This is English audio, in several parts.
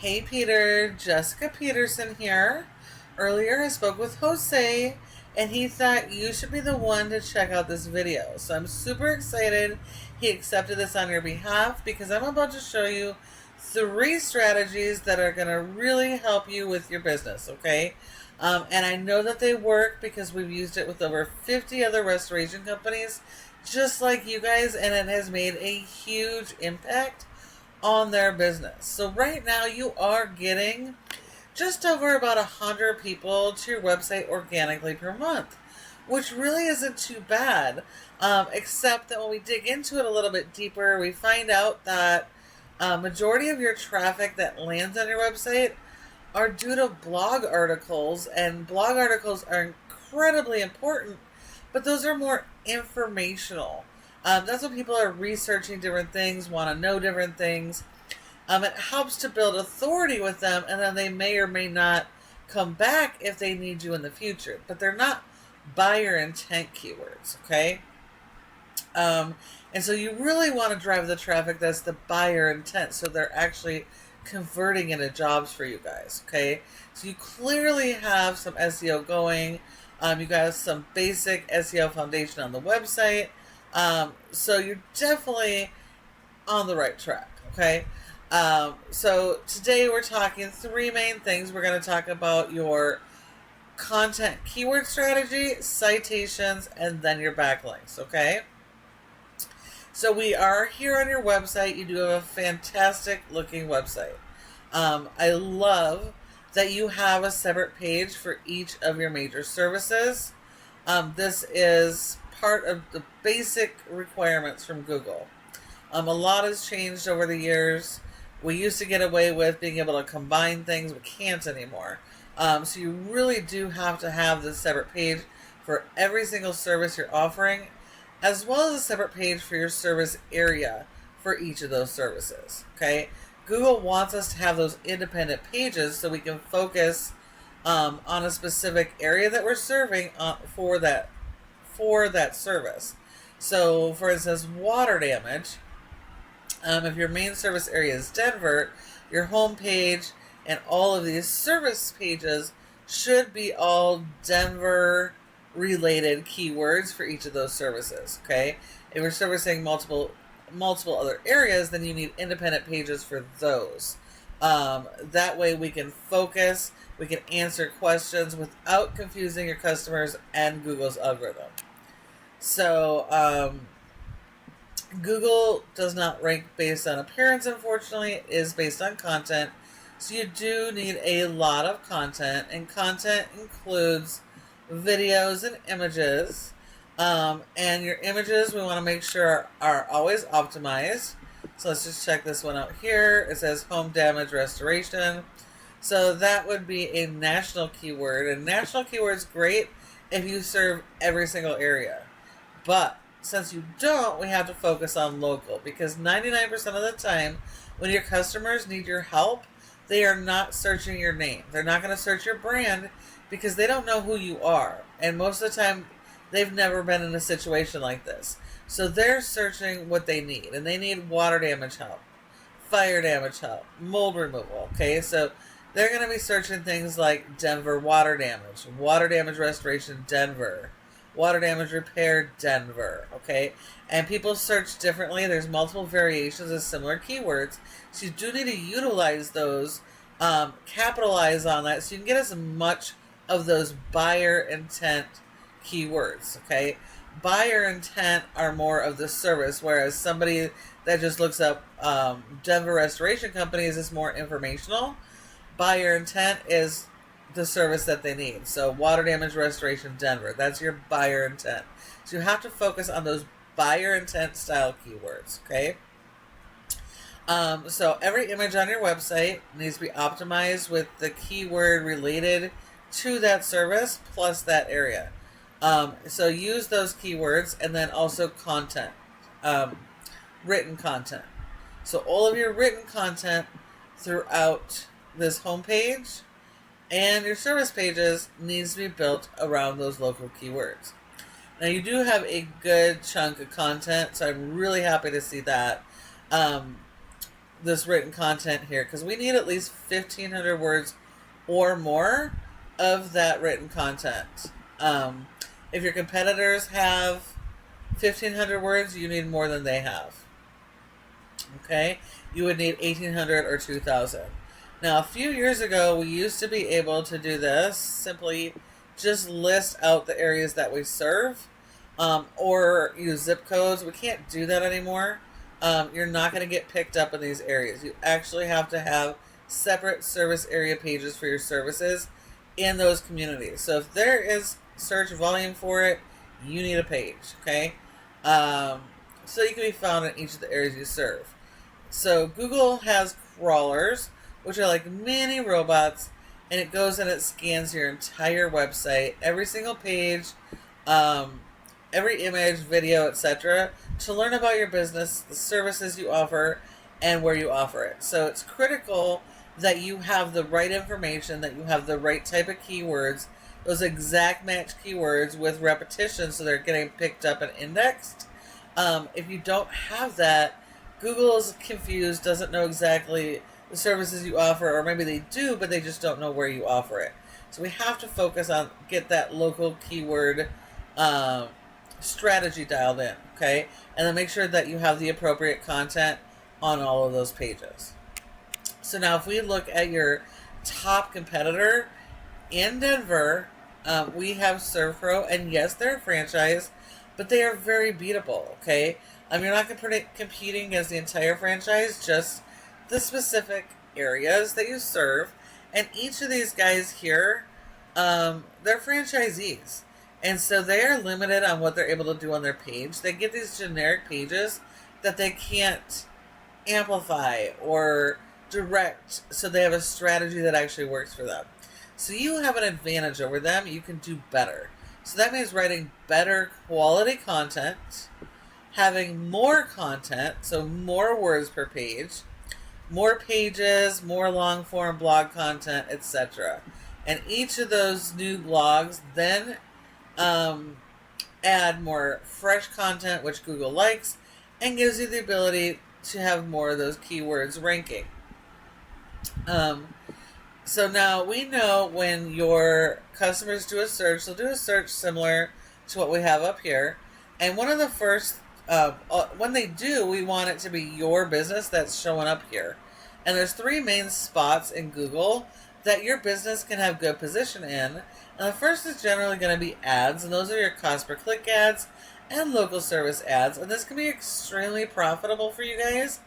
Hey Peter, Jessica Peterson here. Earlier I spoke with Jose and he thought you should be the one to check out this video. So I'm super excited he accepted this on your behalf because I'm about to show you 3 strategies that are going to really help you with your business, okay? And I know that they work because we've used it with over 50 other restoration companies just like you guys, and it has made a huge impact on their business. So right now you are getting just over about 100 people to your website organically per month, which really isn't too bad, except that when we dig into it a little bit deeper, we find out that majority of your traffic that lands on your website are due to blog articles, and blog articles are incredibly important, but those are more informational. That's when people are researching different things, want to know different things. It helps to build authority with them, and then they may or may not come back if they need you in the future. But they're not buyer intent keywords, okay? And so you really want to drive the traffic that's the buyer intent, so they're actually converting into jobs for you guys, okay? So you clearly have some SEO going. You got some basic SEO foundation on the website. So you're definitely on the right track, okay? So today we're talking 3 main things. We're going to talk about your content keyword strategy, citations, and then your backlinks, okay? So we are here on your website. You do have a fantastic looking website. I love that you have a separate page for each of your major services. This is part of the basic requirements from Google. A lot has changed over the years. We used to get away with being able to combine things. We can't anymore. So you really do have to have this separate page for every single service you're offering, as well as a separate page for your service area for each of those services, okay? Google wants us to have those independent pages so we can focus on a specific area that we're serving for that service. So, for instance, water damage. If your main service area is Denver, your home page and all of these service pages should be all Denver related keywords for each of those services, okay? If we're servicing multiple other areas, then you need independent pages for those. That way we can focus, we can answer questions without confusing your customers and Google's algorithm. So, Google does not rank based on appearance, unfortunately. It is based on content. So you do need a lot of content, and content includes videos and images. And your images, we want to make sure are always optimized. So let's just check this one out here. It says home damage restoration. So that would be a national keyword. And national keyword is great if you serve every single area. But since you don't, we have to focus on local, because 99% of the time when your customers need your help, they are not searching your name. They're not going to search your brand because they don't know who you are. And most of the time, they've never been in a situation like this. So they're searching what they need. And they need water damage help, fire damage help, mold removal. Okay, so they're going to be searching things like Denver water damage restoration Denver, water damage repair Denver. Okay, and people search differently. There's multiple variations of similar keywords. So you do need to utilize those, capitalize on that so you can get as much of those buyer intent keywords, okay? Buyer intent are more of the service, whereas somebody that just looks up Denver Restoration Companies is more informational. Buyer intent is the service that they need. So water damage restoration Denver, that's your buyer intent. So you have to focus on those buyer intent style keywords, okay? So every image on your website needs to be optimized with the keyword related to that service plus that area. So use those keywords, and then also content, written content. So all of your written content throughout this homepage and your service pages needs to be built around those local keywords. Now you do have a good chunk of content, so I'm really happy to see that. this written content here, because we need at least 1,500 words or more of that written content. If your competitors have 1,500 words, you need more than they have. Okay? You would need 1,800 or 2,000. Now, a few years ago, we used to be able to do this, simply just list out the areas that we serve, or use zip codes. We can't do that anymore. You're not going to get picked up in these areas. You actually have to have separate service area pages for your services in those communities. So if there is search volume for it, you need a page, okay? So you can be found in each of the areas you serve. So Google has crawlers, which are like mini robots, and it goes and it scans your entire website, every single page, every image, video, etc., to learn about your business, the services you offer, and where you offer it. So it's critical that you have the right information, that you have the right type of keywords, those exact match keywords with repetition so they're getting picked up and indexed. If you don't have that, Google is confused, doesn't know exactly the services you offer, or maybe they do, but they just don't know where you offer it. So we have to focus on, get that local keyword strategy dialed in, okay? And then make sure that you have the appropriate content on all of those pages. So now if we look at your top competitor in Denver, we have ServPro, and yes, they're a franchise, but they are very beatable, okay? You're not competing against the entire franchise, just the specific areas that you serve. And each of these guys here, they're franchisees. And so they are limited on what they're able to do on their page. They get these generic pages that they can't amplify or direct, so they have a strategy that actually works for them. So you have an advantage over them. You can do better. So that means writing better quality content, having more content, so more words per page, more pages, more long form blog content, etc. And each of those new blogs then add more fresh content, which Google likes, and gives you the ability to have more of those keywords ranking. So now we know when your customers do a search, they'll do a search similar to what we have up here. And one of the first, when they do, we want it to be your business that's showing up here. And there's 3 main spots in Google that your business can have good position in. And the first is generally going to be ads, and those are your cost per click ads and local service ads. And this can be extremely profitable for you guys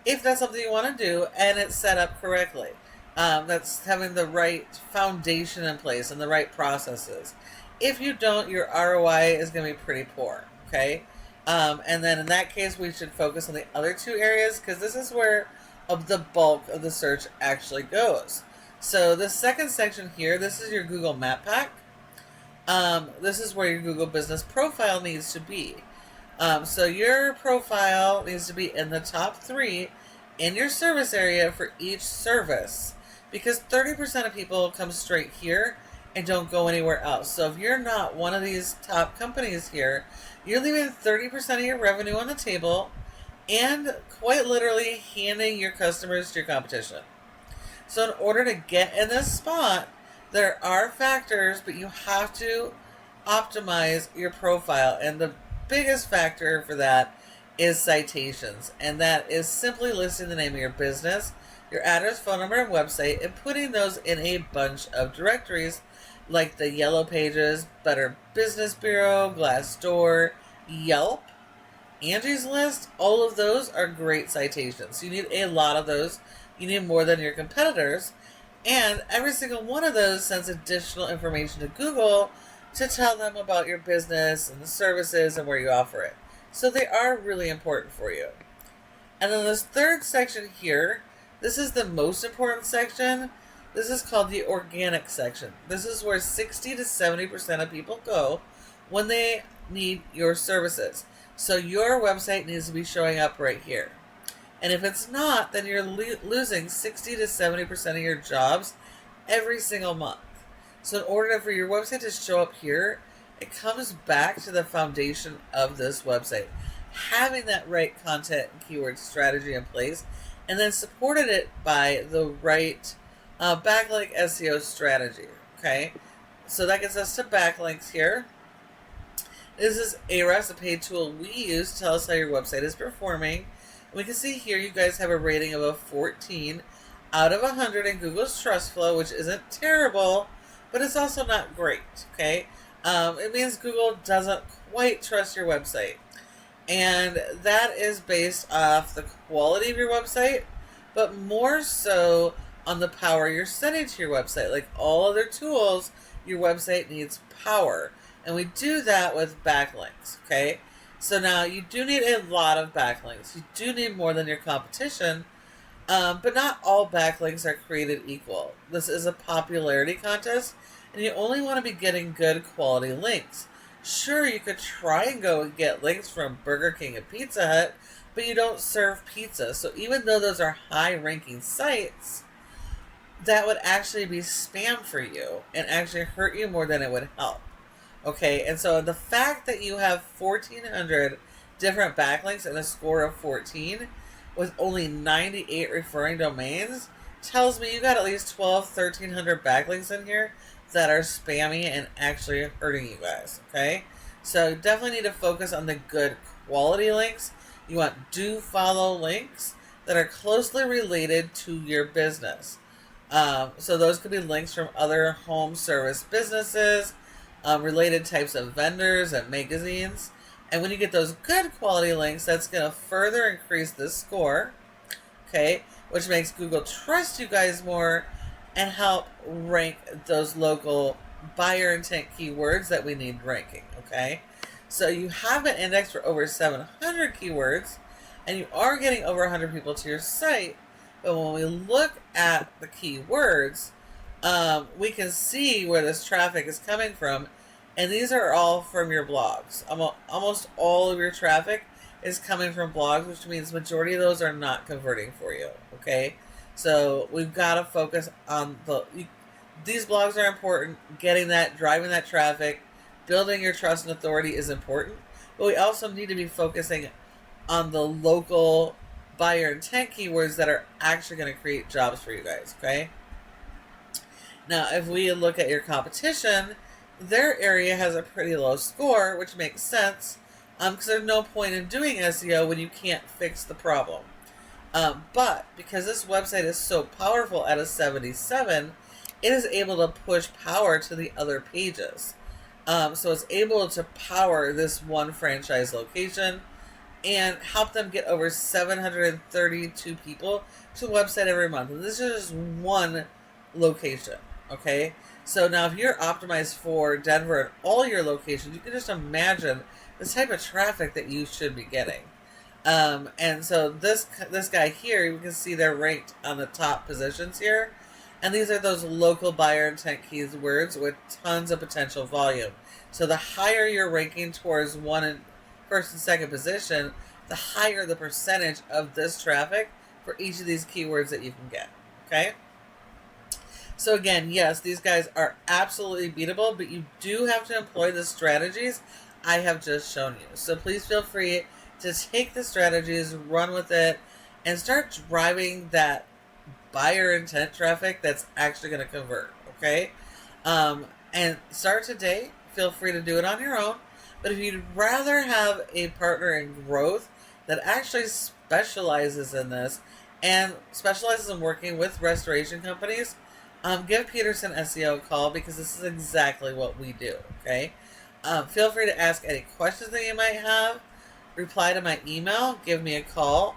if that's something you want to do and it's set up correctly. That's having the right foundation in place and the right processes. If you don't, your ROI is going to be pretty poor, okay? And then in that case, we should focus on the other 2 areas, because this is where the bulk of the search actually goes. So the second section here, this is your Google Map Pack. This is where your Google Business Profile needs to be. So your profile needs to be in the top 3 in your service area for each service, because 30% of people come straight here and don't go anywhere else. So if you're not one of these top companies here, you're leaving 30% of your revenue on the table and quite literally handing your customers to your competition. So in order to get in this spot, there are factors, but you have to optimize your profile. And the biggest factor for that is citations. And that is simply listing the name of your business, your address, phone number, and website, and putting those in a bunch of directories like the Yellow Pages, Better Business Bureau, Glassdoor, Yelp, Angie's List. All of those are great citations. You need a lot of those. You need more than your competitors. And every single one of those sends additional information to Google to tell them about your business and the services and where you offer it. So they are really important for you. And then this third section here, this is the most important section. This is called the organic section. This is where 60 to 70% of people go when they need your services. So your website needs to be showing up right here. And if it's not, then you're losing 60 to 70% of your jobs every single month. So in order for your website to show up here, it comes back to the foundation of this website. Having that right content and keyword strategy in place and then supported it by the right backlink SEO strategy. Okay, so that gets us to backlinks here. This is Ahrefs, a paid tool we use to tell us how your website is performing. And we can see here you guys have a rating of a 14 out of 100 in Google's Trust Flow, which isn't terrible, but it's also not great. Okay, it means Google doesn't quite trust your website. And that is based off the quality of your website, but more so on the power you're sending to your website. Like all other tools, your website needs power. And we do that with backlinks, okay? So now you do need a lot of backlinks. You do need more than your competition, but not all backlinks are created equal. This is a popularity contest, and you only want to be getting good quality links. Sure, you could try and go and get links from Burger King and Pizza Hut, but you don't serve pizza. So even though those are high-ranking sites, that would actually be spam for you and actually hurt you more than it would help. Okay, and so the fact that you have 1,400 different backlinks and a score of 14 with only 98 referring domains tells me you got at least 1,300 backlinks in here that are spammy and actually hurting you guys, okay? So you definitely need to focus on the good quality links. You want do follow links that are closely related to your business. So those could be links from other home service businesses, related types of vendors and magazines. And when you get those good quality links, that's going to further increase this score, okay, which makes Google trust you guys more and help rank those local buyer intent keywords that we need ranking, okay? So you have an index for over 700 keywords, and you are getting over 100 people to your site, but when we look at the keywords, we can see where this traffic is coming from, and these are all from your blogs. Almost all of your traffic is coming from blogs, which means the majority of those are not converting for you, okay? So we've got to focus on these blogs are important. Getting that, driving that traffic, building your trust and authority is important, but we also need to be focusing on the local buyer intent keywords that are actually going to create jobs for you guys, okay? Now, if we look at your competition, their area has a pretty low score, which makes sense, because there's no point in doing SEO when you can't fix the problem. But because this website is so powerful at a 77, it is able to push power to the other pages. So it's able to power this one franchise location and help them get over 732 people to the website every month. And this is just one location, okay? So now if you're optimized for Denver and all your locations, you can just imagine the type of traffic that you should be getting. And so this guy here, you can see they're ranked on the top positions here. And these are those local buyer intent keywords with tons of potential volume. So the higher you're ranking towards first and second position, the higher the percentage of this traffic for each of these keywords that you can get, okay? So again, yes, these guys are absolutely beatable, but you do have to employ the strategies I have just shown you. So please feel free to take the strategies, run with it, and start driving that buyer intent traffic that's actually going to convert, okay? And start today. Feel free to do it on your own. But if you'd rather have a partner in growth that actually specializes in this and specializes in working with restoration companies, give Peterson SEO a call, because this is exactly what we do, okay? Feel free to ask any questions that you might have, reply to my email, give me a call,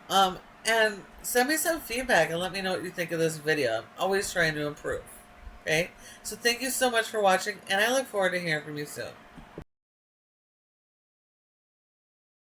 and send me some feedback and let me know what you think of this video. I'm always trying to improve, okay? So thank you so much for watching, and I look forward to hearing from you soon.